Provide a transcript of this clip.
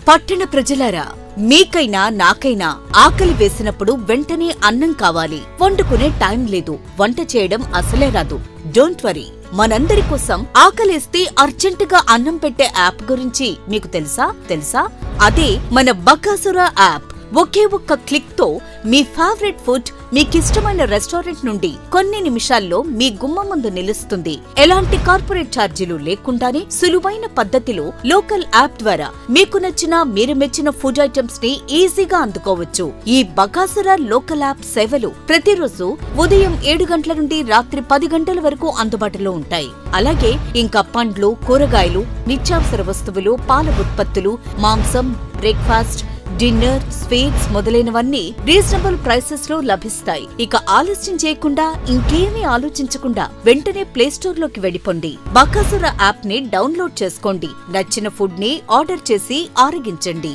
పట్టణ ప్రజలారా, మీకైనా నాకైనా ఆకలి వేసినప్పుడు వెంటనే అన్నం కావాలి. వండుకునే టైం లేదు, వంట చేయడం అసలే రాదు. డోంట్ వరీ, మనందరి కోసం ఆకలేస్తే అర్జెంటుగా అన్నం పెట్టే యాప్ గురించి మీకు తెలుసా? అదే మన బకాసుర యాప్. ఒకే ఒక్క క్లిక్ తో మీ ఫేవరెట్ ఫుడ్ మీకిష్టమైన రెస్టారెంట్ నుండి కొన్ని నిమిషాల్లో మీ గుమ్మం ముందు నిలుస్తుంది. ఎలాంటి కార్పొరేట్ ఛార్జీలు లేకుండానే సులువైన పద్ధతిలో లోకల్ యాప్ ద్వారా మీకు నచ్చిన మీరు మెచ్చిన ఫుడ్ ఐటమ్స్ ని ఈజీగా అందుకోవచ్చు. ఈ బకాసుర లోకల్ యాప్ సేవలు ప్రతిరోజు ఉదయం 7 గంటల నుండి రాత్రి 10 గంటల వరకు అందుబాటులో ఉంటాయి. అలాగే ఇంకా పండ్లు, కూరగాయలు, నిత్యావసర వస్తువులు, పాల ఉత్పత్తులు, మాంసం, బ్రేక్ఫాస్ట్, డిన్నర్, స్వీట్స్ మొదలైనవన్నీ రీజనబుల్ ప్రైసెస్ లో లభిస్తాయి. ఇక ఆలస్యం చేయకుండా, ఇంకేమీ ఆలోచించకుండా వెంటనే ప్లేస్టోర్ లోకి వెళ్ళిపోండి. బకాసుర యాప్ ని డౌన్లోడ్ చేసుకోండి. నచ్చిన ఫుడ్ ని ఆర్డర్ చేసి ఆరగించండి.